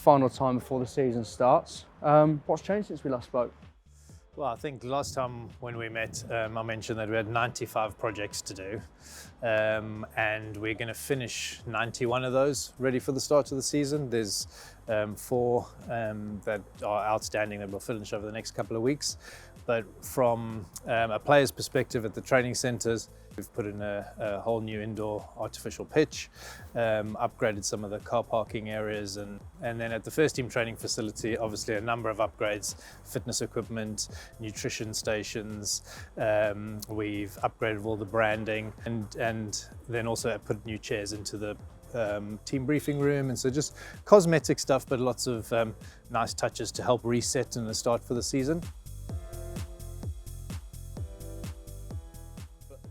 final time before the season starts. What's changed since we last spoke? Well, I think last time when we met, I mentioned that we had 95 projects to do, and we're going to finish 91 of those ready for the start of the season. There's 4 that are outstanding that we'll finish over the next couple of weeks. But from a player's perspective at the training centres, we've put in a whole new indoor artificial pitch, upgraded some of the car parking areas, and then at the first team training facility, obviously a number of upgrades, fitness equipment, nutrition stations, we've upgraded all the branding, and then also put new chairs into the team briefing room, and so just cosmetic stuff, but lots of nice touches to help reset and the start for the season.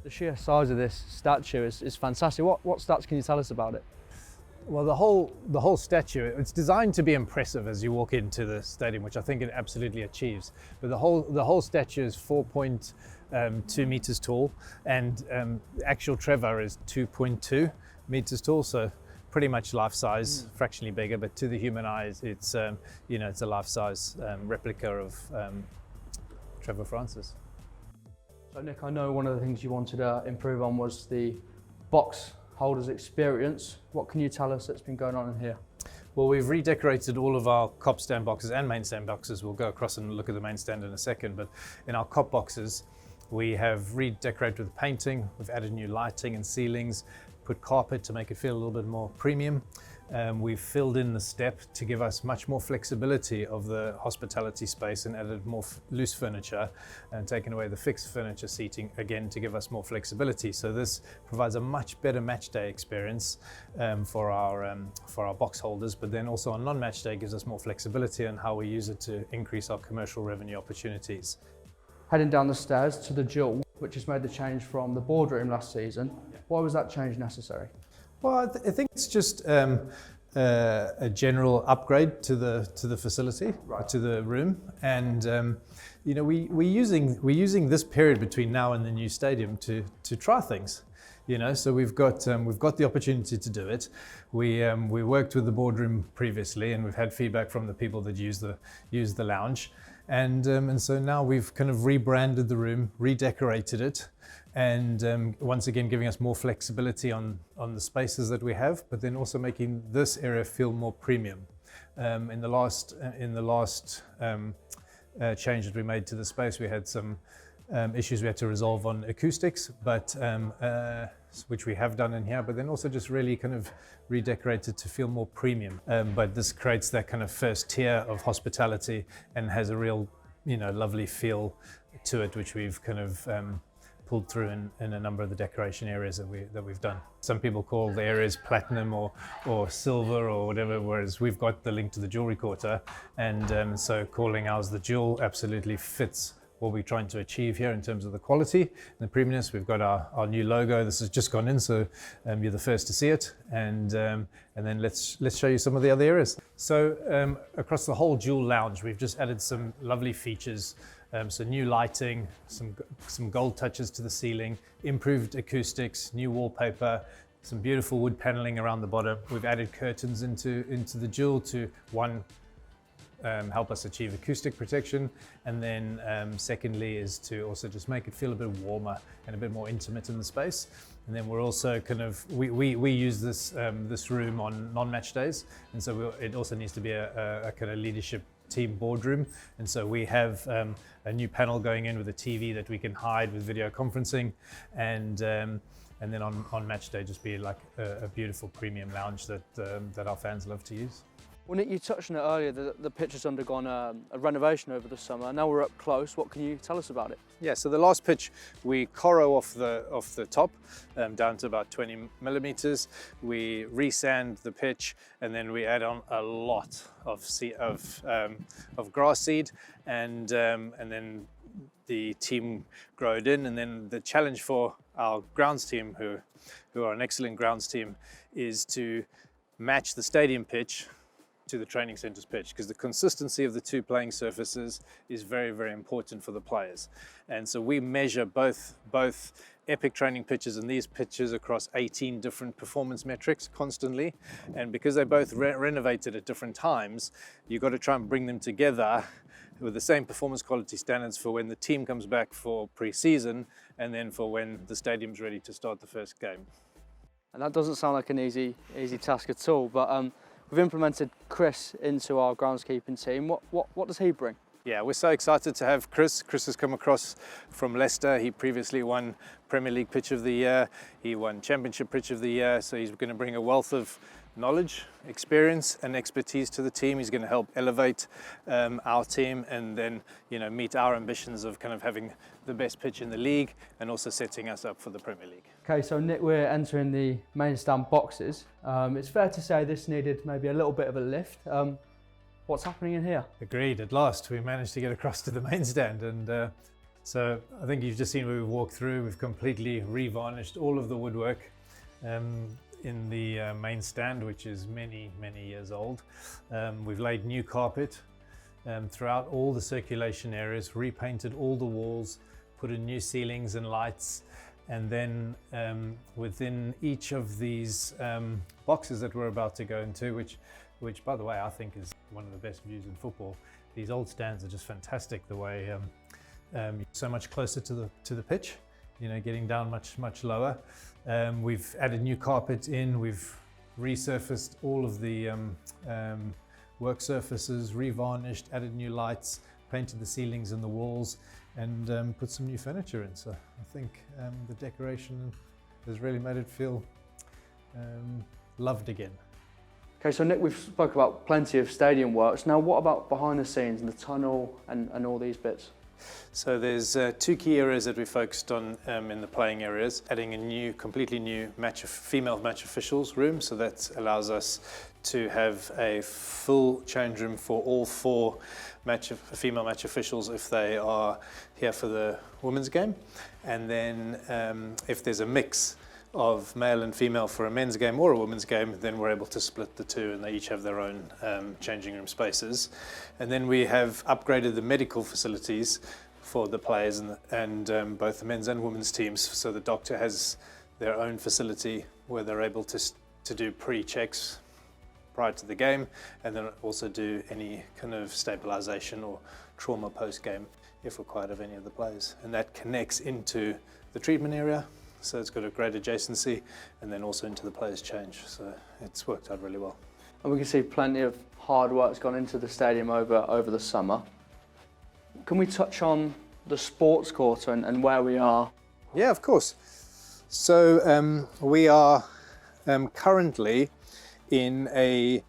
The sheer size of this statue is fantastic. What stats can you tell us about it? Well, the whole statue, it's designed to be impressive as you walk into the stadium, which I think it absolutely achieves. But the whole statue is 4.2 meters tall, and actual Trevor is 2.2 meters tall, so pretty much life size, fractionally bigger. But to the human eye, it's it's a life size replica of Trevor Francis. So Nick, I know one of the things you wanted to improve on was the box holders experience. What can you tell us that's been going on in here? Well, we've redecorated all of our cop stand boxes and main stand boxes. We'll go across and look at the main stand in a second, but in our cop boxes, we have redecorated with painting. We've added new lighting and ceilings, put carpet to make it feel a little bit more premium. We've filled in the step to give us much more flexibility of the hospitality space and added more loose furniture and taken away the fixed furniture seating, again to give us more flexibility. So this provides a much better match day experience for our box holders, but then also on non-match day gives us more flexibility on how we use it to increase our commercial revenue opportunities. Heading down the stairs to the Jewel, which has made the change from the boardroom last season. Why was that change necessary? Well, I think it's just a general upgrade to the facility, right, to the room, and we're using this period between now and the new stadium to try things. So we've got the opportunity to do it. We worked with the boardroom previously, and we've had feedback from the people that use the lounge, and so now we've kind of rebranded the room, redecorated it, and once again giving us more flexibility on the spaces that we have, but then also making this area feel more premium. In the last change that we made to the space, we had some issues we had to resolve on acoustics, but which we have done in here, but then also just really kind of redecorated to feel more premium. But this creates that kind of first tier of hospitality and has a real, lovely feel to it, which we've kind of pulled through in a number of the decoration areas that we've done. Some people call the areas platinum or silver or whatever, whereas we've got the link to the jewelry quarter, and so calling ours the Jewel absolutely fits what we're trying to achieve here in terms of the quality and the premiumness. We've got our new logo. This has just gone in, so you're the first to see it, and then let's show you some of the other areas. So across the whole Jewel lounge, we've just added some lovely features. So new lighting, some gold touches to the ceiling, improved acoustics, new wallpaper, some beautiful wood paneling around the bottom. We've added curtains into the Jewel to help us achieve acoustic protection, and then secondly is to also just make it feel a bit warmer and a bit more intimate in the space. And then we're also we use this room on non-match days, and so it also needs to be a kind of leadership team boardroom, and so we have a new panel going in with a TV that we can hide with video conferencing, and then on match day just be like a beautiful premium lounge that our fans love to use. Well, Nick, you touched on it earlier, the pitch has undergone a renovation over the summer. Now we're up close. What can you tell us about it? Yeah, so the last pitch, we corro off the top down to about 20 millimeters. We resand the pitch, and then we add on a lot of grass seed, and then the team grow it in. And then the challenge for our grounds team, who are an excellent grounds team, is to match the stadium pitch to the training centre's pitch, because the consistency of the two playing surfaces is very, very important for the players. And so we measure both epic training pitches, and these pitches across 18 different performance metrics constantly. And because they're both renovated at different times, you've got to try and bring them together with the same performance quality standards for when the team comes back for pre-season and then for when the stadium's ready to start the first game. And that doesn't sound like an easy task at all, but we've implemented Chris into our groundskeeping team. What does he bring? Yeah, we're so excited to have Chris. Chris has come across from Leicester. He previously won Premier League Pitch of the Year. He won Championship Pitch of the Year. So he's going to bring a wealth of knowledge, experience and expertise to the team. He's going to help elevate our team and then, meet our ambitions of kind of having the best pitch in the league and also setting us up for the Premier League. Okay, so Nick, we're entering the main stand boxes. It's fair to say this needed maybe a little bit of a lift. What's happening in here? Agreed. At last, we managed to get across to the main stand, and so I think you've just seen where we walked through. We've completely revarnished all of the woodwork in the main stand, which is many years old. We've laid new carpet throughout all the circulation areas, repainted all the walls, put in new ceilings and lights, and then within each of these boxes that we're about to go into, which by the way I think is one of the best views in football. These old stands are just fantastic, the way so much closer to the pitch, getting down much lower. We've added new carpet in, we've resurfaced all of the work surfaces, revarnished, added new lights, painted the ceilings and the walls, and put some new furniture in. So I think the decoration has really made it feel loved again. Okay, so Nick, we've spoke about plenty of stadium works. Now, what about behind the scenes and the tunnel and all these bits? So there's two key areas that we focused on in the playing areas, adding a completely new female match officials room. So that allows us to have a full change room for all four female match officials if they are here for the women's game. And then if there's a mix of male and female for a men's game or a women's game, then we're able to split the two and they each have their own changing room spaces. And then we have upgraded the medical facilities for the players and both the men's and women's teams. So the doctor has their own facility where they're able to do pre-checks prior to the game, and then also do any kind of stabilization or trauma post-game if required of any of the players. And that connects into the treatment area. So it's got a great adjacency, and then also into the players' change. So it's worked out really well. And we can see plenty of hard work's gone into the stadium over the summer. Can we touch on the sports quarter and where we are? Yeah, of course. So we are currently in a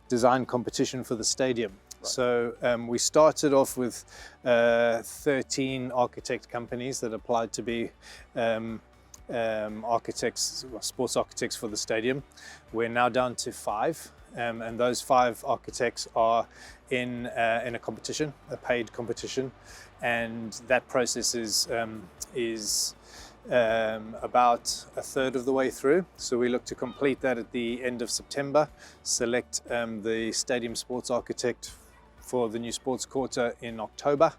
design competition for the stadium. Right. So we started off with 13 architect companies that applied to be sports architects for the stadium. We're now down to 5, and those 5 architects are in a competition, a paid competition, and that process is about a third of the way through. So we look to complete that at the end of September, select the stadium sports architect for the new sports quarter in October,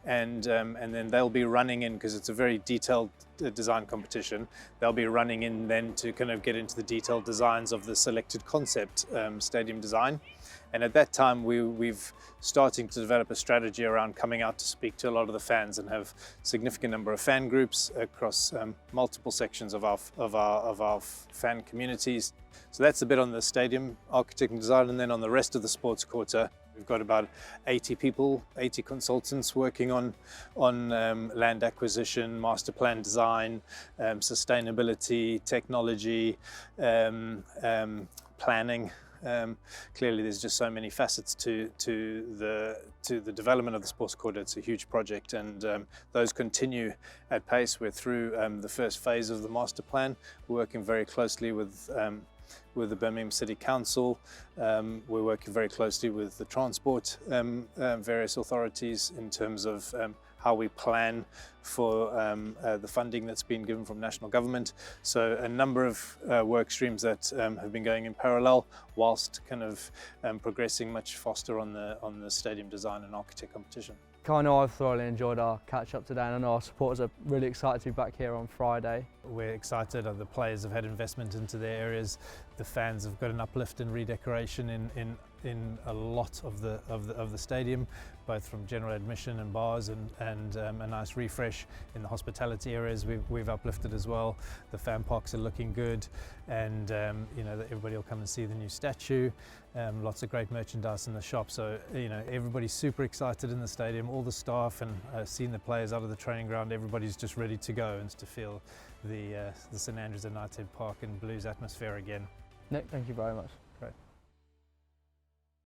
and then they'll be running in, because it's a very detailed design competition, they'll be running in then to kind of get into the detailed designs of the selected concept stadium design. And at that time we've starting to develop a strategy around coming out to speak to a lot of the fans and have a significant number of fan groups across multiple sections of our fan communities. So that's a bit on the stadium architect and design, and then on the rest of the sports quarter we've got about 80 people, 80 consultants working on land acquisition, master plan design, sustainability, technology, planning. Clearly there's just so many facets to the development of the sports quarter. It's a huge project, and those continue at pace. We're through the first phase of the master plan. We're working very closely with the Birmingham City Council. We're working very closely with the transport various authorities in terms of how we plan for the funding that's been given from national government. So a number of work streams that have been going in parallel, whilst kind of progressing much faster on the stadium design and architect competition. I know I've thoroughly enjoyed our catch up today, and I know our supporters are really excited to be back here on Friday. We're excited. The players have had investment into their areas. The fans have got an uplift and redecoration in a lot of the stadium, both from general admission and bars, and a nice refresh in the hospitality areas. We've uplifted as well. The fan parks are looking good, and you know, everybody will come and see the new statue. Lots of great merchandise in the shop. So you know, everybody's super excited in the stadium. All the staff and seeing the players out of the training ground. Everybody's just ready to go and to feel the St Andrews United Park and Blues atmosphere again. Nick, thank you very much.